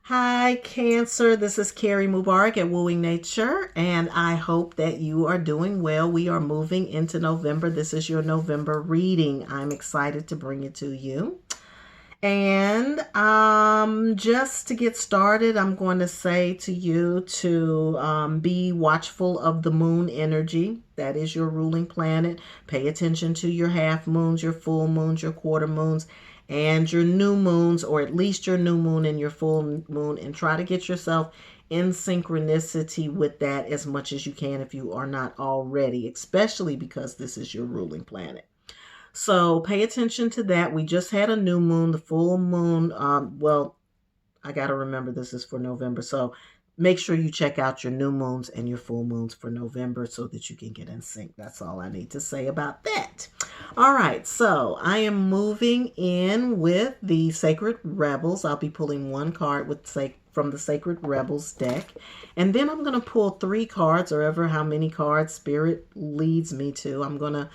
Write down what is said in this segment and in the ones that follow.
Hi, Cancer. This is Carrie Mubarak at Wooing Nature, and I hope that you are doing well. We are moving into November. This is your November reading. I'm excited to bring it to you. And just to get started, I'm going to say to you to be watchful of the moon energy. That is your ruling planet. Pay attention to your half moons, your full moons, your quarter moons, and your new moons, or at least your new moon and your full moon, and try to get yourself in synchronicity with that as much as you can if you are not already, especially because this is your ruling planet. So pay attention to that. We just had a new moon, the full moon. I got to remember this is for November. So make sure you check out your new moons and your full moons for November so that you can get in sync. That's all I need to say about that. All right. So I am moving in with the Sacred Rebels. I'll be pulling one card from the Sacred Rebels deck. And then I'm going to pull 3 cards, or ever how many cards Spirit leads me to. I'm going to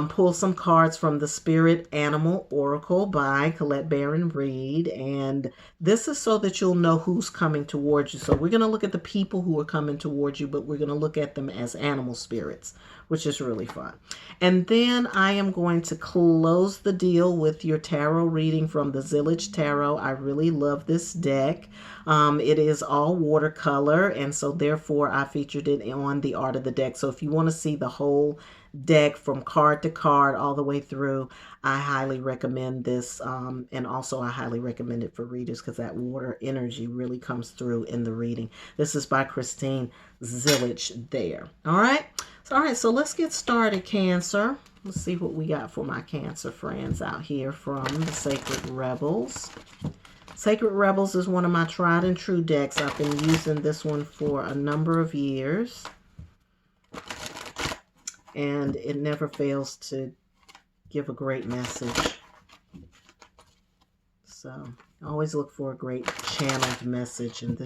pull some cards from the Spirit Animal Oracle by Colette Baron Reed. And this is so that you'll know who's coming towards you. So we're going to look at the people who are coming towards you, but we're going to look at them as animal spirits, which is really fun. And then I am going to close the deal with your tarot reading from the Zillich Tarot. I really love this deck. It is all watercolor, and so therefore I featured it on the art of the deck. So if you want to see the whole deck from card to card all the way through, I highly recommend this, and also I highly recommend it for readers because that water energy really comes through in the reading. This is by Christine Zillich there. All right, so let's get started, Cancer. Let's see what we got for my Cancer friends out here from the Sacred Rebels. Sacred Rebels is one of my tried and true decks. I've been using this one for a number of years, and it never fails to give a great message. So I always look for a great channeled message, and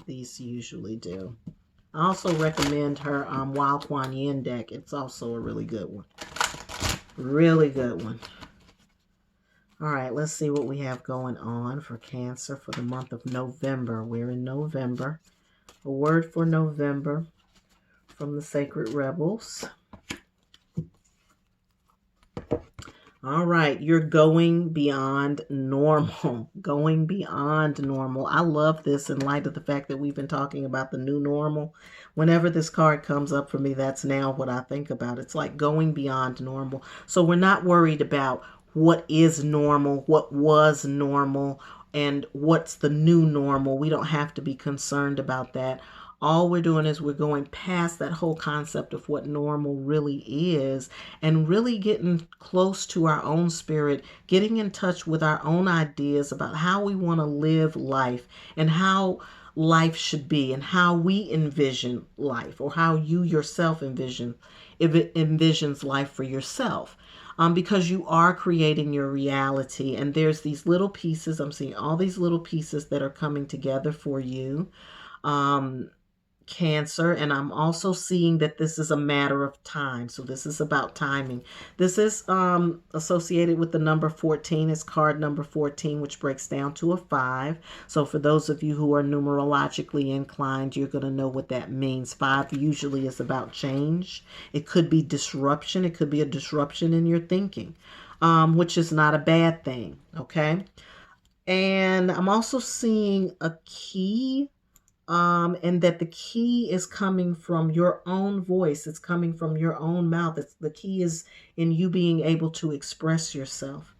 these usually do. I also recommend her Wild Kuan Yin deck. It's also a really good one. Really good one. All right, let's see what we have going on for Cancer for the month of November. We're in November. A word for November from the Sacred Rebels. All right, you're going beyond normal. Going beyond normal. I love this in light of the fact that we've been talking about the new normal. Whenever this card comes up for me, that's now what I think about. It's like going beyond normal. So we're not worried about what is normal, what was normal, and what's the new normal. We don't have to be concerned about that. All we're doing is we're going past that whole concept of what normal really is and really getting close to our own spirit, getting in touch with our own ideas about how we want to live life and how life should be and how we envision life, or how you yourself envision, if it envisions life for yourself. Because you are creating your reality, and there's these little pieces. I'm seeing all these little pieces that are coming together for you. Cancer, and I'm also seeing that this is a matter of time. So this is about timing. This is associated with the number 14. It's card number 14, which breaks down to a 5. So for those of you who are numerologically inclined, you're going to know what that means. 5 usually is about change. It could be disruption. It could be a disruption in your thinking, which is not a bad thing. Okay. And I'm also seeing a key, and that the key is coming from your own voice. It's coming from your own mouth. The key is in you being able to express yourself.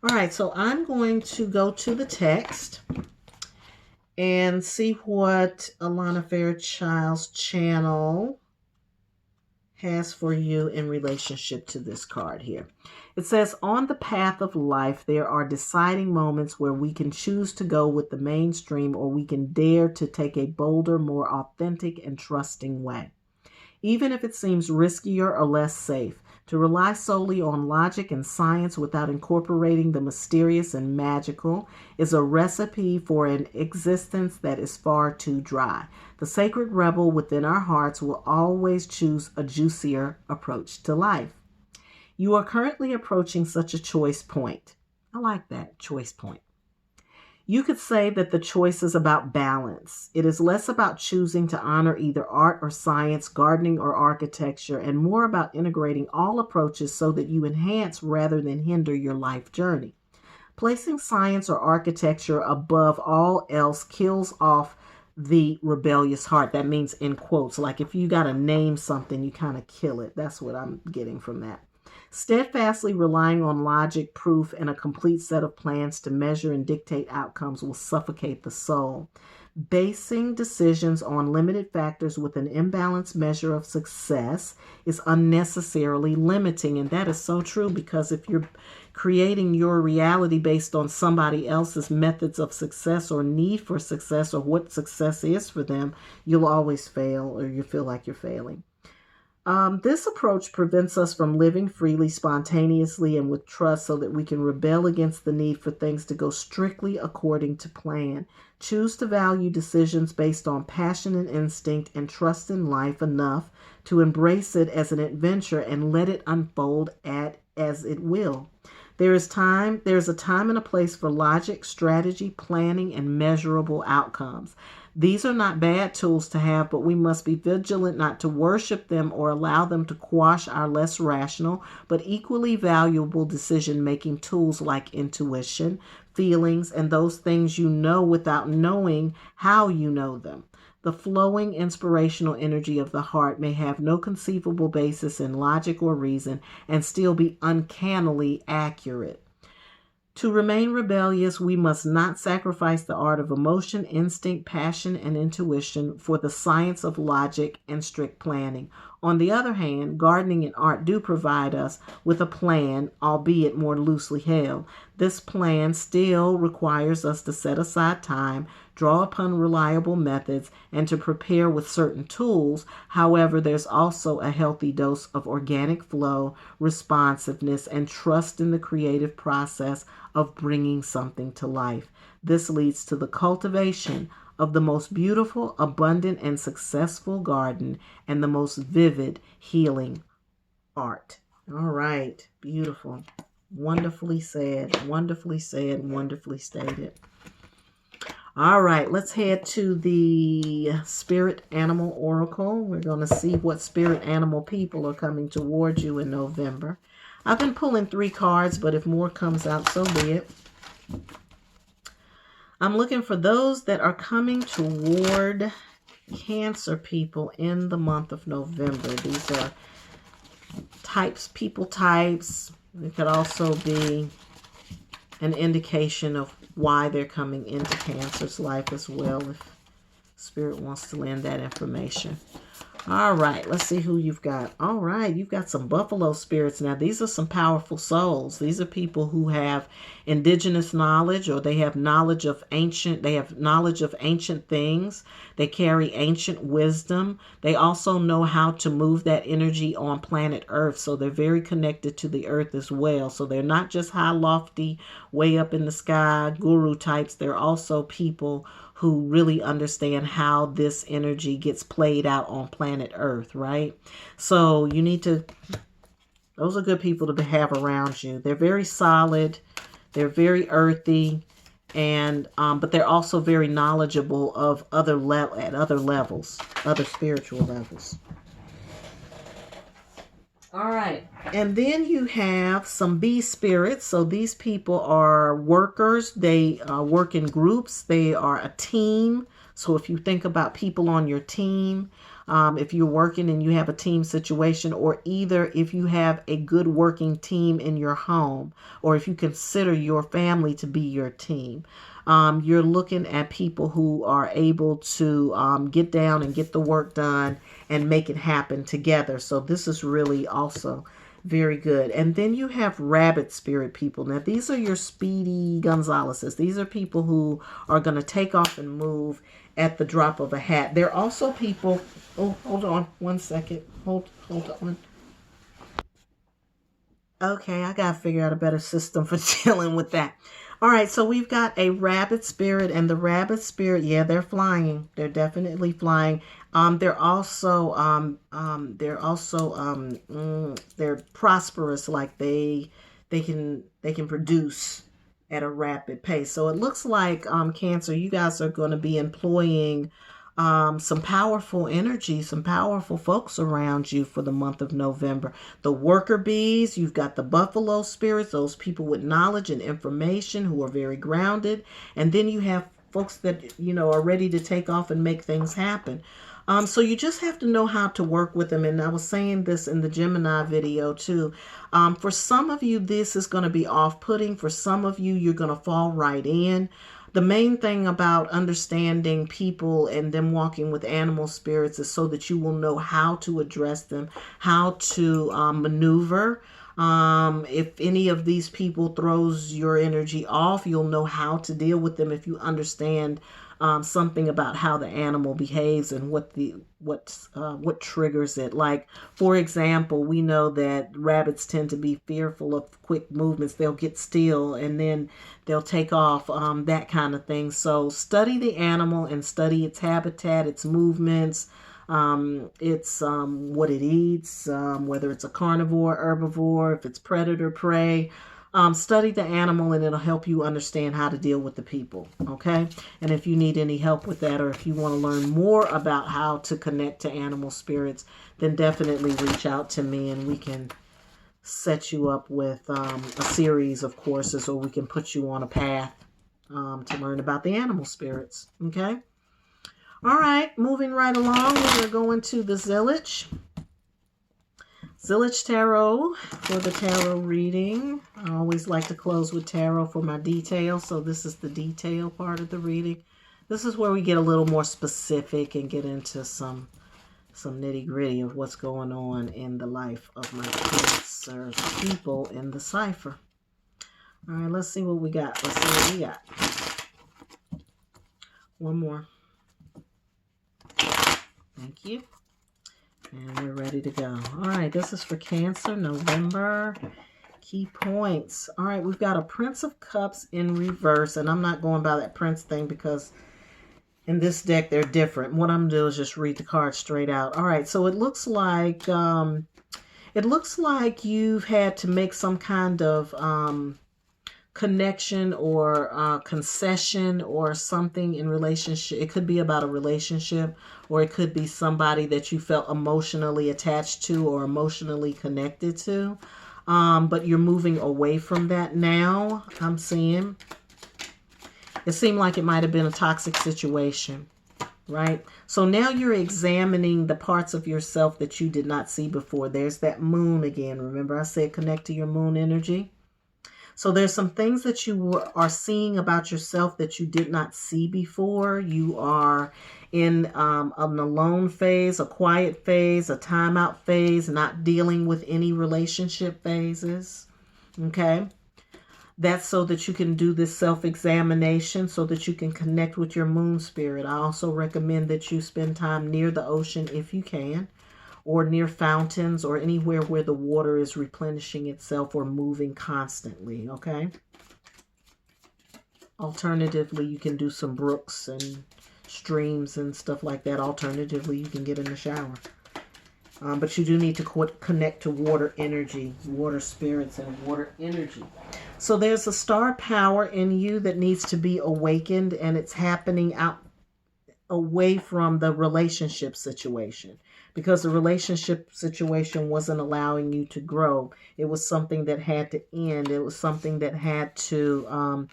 All right, so I'm going to go to the text and see what Alana Fairchild's channel has for you in relationship to this card here. It says, on the path of life, there are deciding moments where we can choose to go with the mainstream, or we can dare to take a bolder, more authentic and trusting way. Even if it seems riskier or less safe, to rely solely on logic and science without incorporating the mysterious and magical is a recipe for an existence that is far too dry. The sacred rebel within our hearts will always choose a juicier approach to life. You are currently approaching such a choice point. I like that, choice point. You could say that the choice is about balance. It is less about choosing to honor either art or science, gardening or architecture, and more about integrating all approaches so that you enhance rather than hinder your life journey. Placing science or architecture above all else kills off the rebellious heart. That means in quotes, like if you got to name something, you kind of kill it. That's what I'm getting from that. Steadfastly relying on logic, proof, and a complete set of plans to measure and dictate outcomes will suffocate the soul. Basing decisions on limited factors with an imbalanced measure of success is unnecessarily limiting. And that is so true, because if you're creating your reality based on somebody else's methods of success or need for success or what success is for them, you'll always fail, or you feel like you're failing. This approach prevents us from living freely, spontaneously, and with trust so that we can rebel against the need for things to go strictly according to plan. Choose to value decisions based on passion and instinct and trust in life enough to embrace it as an adventure and let it unfold as it will. There's a time and a place for logic, strategy, planning, and measurable outcomes. These are not bad tools to have, but we must be vigilant not to worship them or allow them to quash our less rational but equally valuable decision-making tools like intuition, feelings, and those things you know without knowing how you know them. The flowing inspirational energy of the heart may have no conceivable basis in logic or reason and still be uncannily accurate. To remain rebellious, we must not sacrifice the art of emotion, instinct, passion, and intuition for the science of logic and strict planning. On the other hand, gardening and art do provide us with a plan, albeit more loosely held. This plan still requires us to set aside time, draw upon reliable methods, and to prepare with certain tools. However, there's also a healthy dose of organic flow, responsiveness, and trust in the creative process of bringing something to life. This leads to the cultivation of the most beautiful, abundant, and successful garden and the most vivid healing art. All right. Beautiful. Wonderfully said, wonderfully stated. All right, let's head to the Spirit Animal Oracle. We're going to see what spirit animal people are coming towards you in November. I've been pulling 3 cards, but if more comes out, so be it. I'm looking for those that are coming toward Cancer people in the month of November. These are people types. It could also be an indication of why they're coming into Cancer's life as well, if Spirit wants to lend that information. All right, let's see who you've got. All right, you've got some buffalo spirits. Now, these are some powerful souls. These are people who have indigenous knowledge, or they have knowledge of ancient things. They carry ancient wisdom. They also know how to move that energy on planet Earth. So they're very connected to the earth as well. So they're not just high, lofty, way up in the sky guru types. They're also people who really understand how this energy gets played out on planet Earth, right? So you need to, those are good people to have around you. They're very solid, they're very earthy, and but they're also very knowledgeable of other levels, other spiritual levels. All right. And then you have some bee spirits. So these people are workers. They work in groups. They are a team. So if you think about people on your team, if you're working and you have a team situation, or either if you have a good working team in your home, or if you consider your family to be your team, you're looking at people who are able to get down and get the work done and make it happen together. So this is really also very good. And then you have rabbit spirit people. Now, these are your Speedy Gonzaleses. These are people who are going to take off and move at the drop of a hat. They're also people... Oh, hold on one second. Hold on. Okay, I got to figure out a better system for dealing with that. All right, so we've got a rabbit spirit, and the rabbit spirit, yeah, they're flying. They're definitely flying. They're prosperous. Like they can produce at a rapid pace. So it looks like, Cancer, you guys are going to be employing some powerful energy, some powerful folks around you for the month of November. The worker bees, you've got the buffalo spirits, those people with knowledge and information who are very grounded. And then you have folks that, are ready to take off and make things happen. So you just have to know how to work with them. And I was saying this in the Gemini video too. For some of you, this is going to be off-putting. For some of you, you're going to fall right in. The main thing about understanding people and them walking with animal spirits is so that you will know how to address them, how to maneuver. If any of these people throws your energy off, you'll know how to deal with them if you understand something about how the animal behaves and what triggers it. Like, for example, we know that rabbits tend to be fearful of quick movements. They'll get still and then they'll take off, that kind of thing. So study the animal and study its habitat, its movements, it's what it eats, whether it's a carnivore, herbivore, if it's predator, prey. Study the animal and it'll help you understand how to deal with the people, okay? And if you need any help with that, or if you want to learn more about how to connect to animal spirits, then definitely reach out to me and we can set you up with a series of courses, or we can put you on a path to learn about the animal spirits, okay? All right, moving right along, we're going to go into the Zillich Tarot for the tarot reading. I always like to close with tarot for my detail, so this is the detail part of the reading. This is where we get a little more specific and get into some nitty-gritty of what's going on in the life of my Cancer people in the cipher. All right, let's see what we got. One more. Thank you. And we're ready to go. All right, this is for Cancer, November. Key points. All right, we've got a Prince of Cups in reverse. And I'm not going by that Prince thing because in this deck they're different. What I'm going to do is just read the card straight out. All right, so it looks like you've had to make some kind of connection or concession or something in relationship. It could be about a relationship, or it could be somebody that you felt emotionally attached to or emotionally connected to, but you're moving away from that now. I'm seeing it seemed like it might have been a toxic situation, right? So now you're examining the parts of yourself that you did not see before. There's that moon again. Remember I said connect to your moon energy? So there's some things that you are seeing about yourself that you did not see before. You are in an alone phase, a quiet phase, a timeout phase, not dealing with any relationship phases. Okay. That's so that you can do this self-examination, so that you can connect with your moon spirit. I also recommend that you spend time near the ocean if you can, or near fountains, or anywhere where the water is replenishing itself or moving constantly, okay? Alternatively, you can do some brooks and streams and stuff like that. Alternatively, you can get in the shower. But you do need to connect to water energy, water spirits and water energy. So there's a star power in you that needs to be awakened, and it's happening out away from the relationship situation, because the relationship situation wasn't allowing you to grow. It was something that had to end. It was something that had to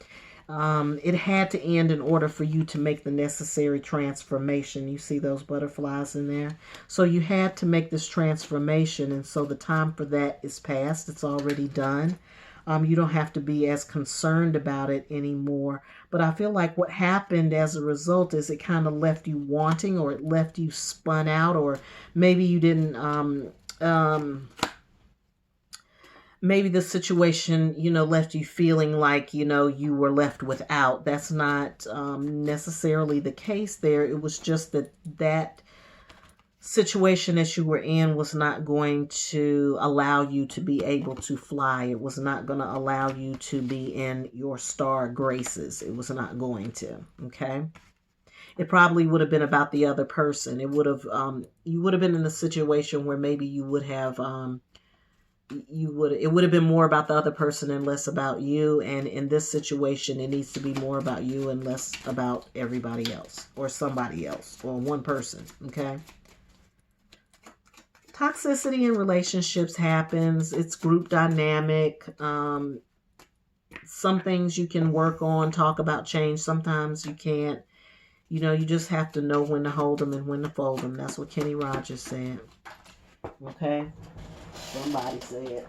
it had to end in order for you to make the necessary transformation. You see those butterflies in there? So you had to make this transformation, and so the time for that is past. It's already done. You don't have to be as concerned about it anymore. But I feel like what happened as a result is it kind of left you wanting, or it left you spun out, or maybe you didn't, maybe the situation, left you feeling like, you were left without. That's not necessarily the case there. It was just that situation that you were in was not going to allow you to be able to fly. It was not going to allow you to be in your star graces. It was not going to, okay? It probably would have been about the other person. It would have, you would have been in a situation where maybe you would have it would have been more about the other person and less about you. And in this situation, it needs to be more about you and less about everybody else or somebody else or one person. Okay. Toxicity in relationships happens. It's group dynamic. Some things you can work on, talk about, change. Sometimes you can't. You know, you just have to know when to hold them and when to fold them. That's what Kenny Rogers said. Okay? Somebody said.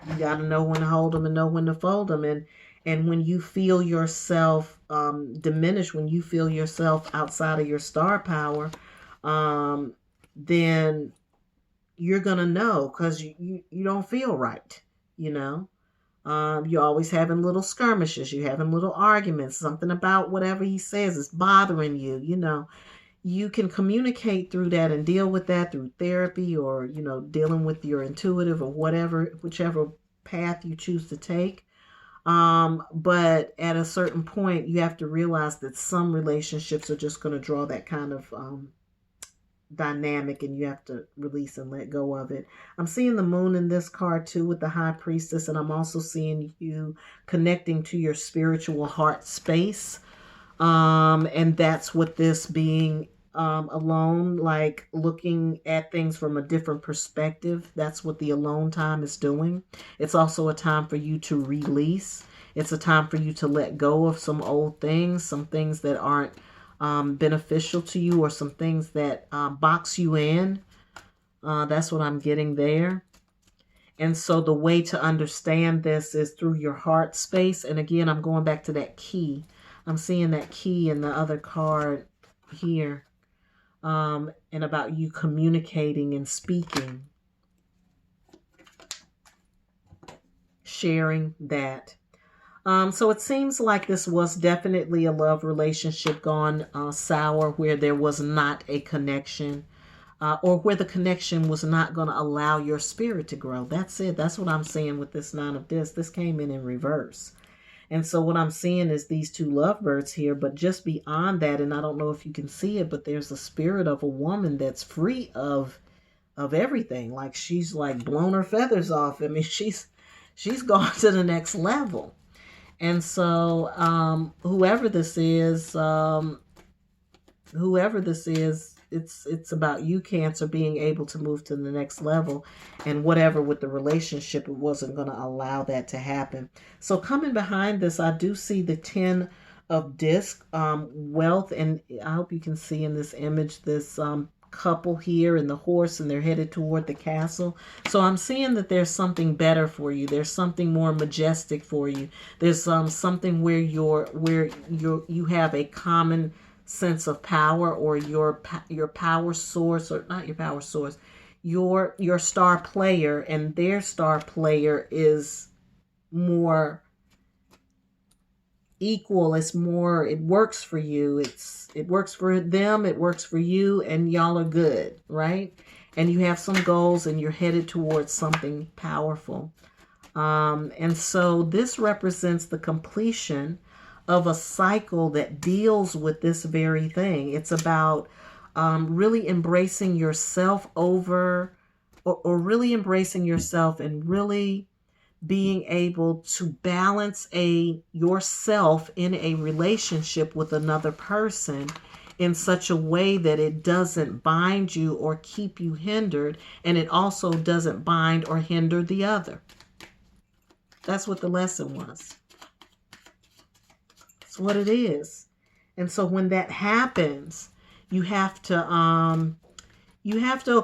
You got to know when to hold them and know when to fold them. And when you feel yourself diminish, when you feel yourself outside of your star power, then you're going to know because you don't feel right, you know. You're always having little skirmishes. You're having little arguments. Something about whatever he says is bothering you. You know, you can communicate through that and deal with that through therapy or, you know, dealing with your intuitive or whatever, whichever path you choose to take. But at a certain point, you have to realize that some relationships are just going to draw that kind of dynamic, and you have to release and let go of it. I'm seeing the moon in this card too with the high priestess, and I'm also seeing you connecting to your spiritual heart space. And that's what this being alone, like looking at things from a different perspective, that's what the alone time is doing. It's also a time for you to release. It's a time for you to let go of some old things, some things that aren't beneficial to you, or some things that box you in. That's what I'm getting there. And so the way to understand this is through your heart space. And again, I'm going back to that key. I'm seeing that key in the other card here. And about you communicating and speaking. Sharing that. So it seems like this was definitely a love relationship gone sour, where there was not a connection, or where the connection was not going to allow your spirit to grow. That's it. That's what I'm seeing with this Nine of Discs. This came in reverse. And so what I'm seeing is these two lovebirds here, but just beyond that, and I don't know if you can see it, but there's a spirit of a woman that's free of everything. Like she's like blown her feathers off. I mean, she's gone to the next level. And so whoever this is, it's about you, Cancer, being able to move to the next level. And whatever with the relationship, it wasn't going to allow that to happen. So coming behind this, I do see the 10 of Disc, wealth. And I hope you can see in this image this couple here and the horse, and they're headed toward the castle. So I'm seeing that there's something better for you. There's something more majestic for you. There's something where you have a common sense of power, or your power source, or not your power source, your star player, and their star player is more equal. It's more, it works for you. It works for them, it works for you, and y'all are good, right? And you have some goals, and you're headed towards something powerful. And so this represents the completion of a cycle that deals with this very thing. It's about really embracing yourself over, or really embracing yourself and really being able to balance yourself in a relationship with another person in such a way that it doesn't bind you or keep you hindered, and it also doesn't bind or hinder the other. That's what the lesson was. It's what it is. And so when that happens, you have to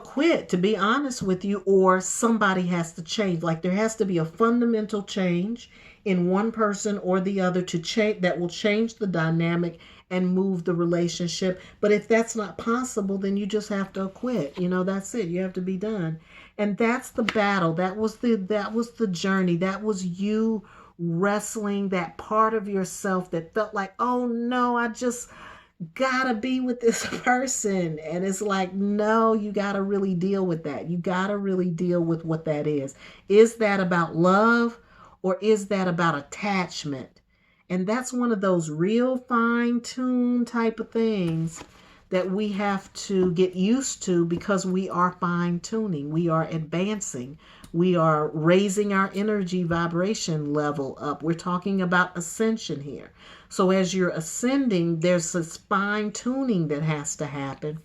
quit, to be honest with you, or somebody has to change. Like there has to be a fundamental change in one person or the other to change, that will change the dynamic and move the relationship. But if that's not possible, then you just have to quit. You know, that's it. You have to be done. And that's the battle. That was the journey. That was you wrestling that part of yourself that felt like, oh no, I just gotta be with this person. And it's like, no, you gotta really deal with that. You gotta really deal with what that is. Is that about love, or is that about attachment? And that's one of those real fine-tuned type of things that we have to get used to, because we are fine-tuning. We are advancing. We are raising our energy vibration level up. We're talking about ascension here. So as you're ascending, there's a fine tuning that has to happen.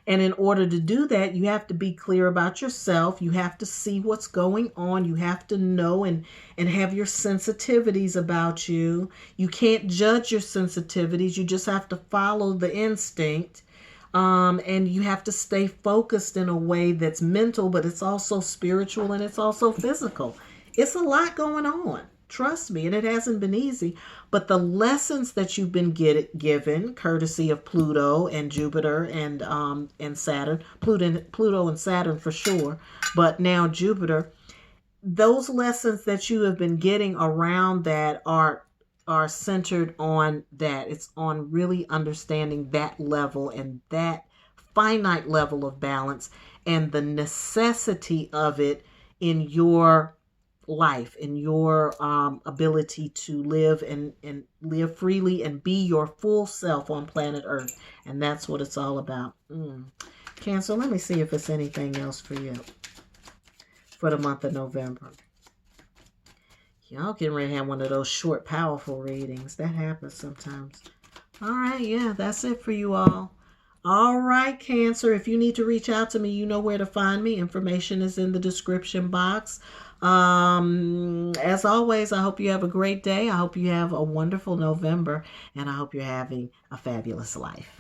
And in order to do that, you have to be clear about yourself. You have to see what's going on. You have to know and have your sensitivities about you. You can't judge your sensitivities. You just have to follow the instinct. And you have to stay focused in a way that's mental, but it's also spiritual and it's also physical. It's a lot going on. Trust me, and it hasn't been easy. But the lessons that you've been given, courtesy of Pluto and Jupiter and Saturn, Pluto and Saturn for sure, but now Jupiter, those lessons that you have been getting around that are centered on that. It's on really understanding that level and that finite level of balance and the necessity of it in your life, in your ability to live and live freely and be your full self on planet Earth. And that's what it's all about. Cancer, let me see if it's anything else for you for the month of November. Y'all getting ready to have one of those short, powerful readings. That happens sometimes. All right, yeah, that's it for you all. All right, Cancer, if you need to reach out to me, you know where to find me. Information is in the description box. As always, I hope you have a great day. I hope you have a wonderful November, and I hope you're having a fabulous life.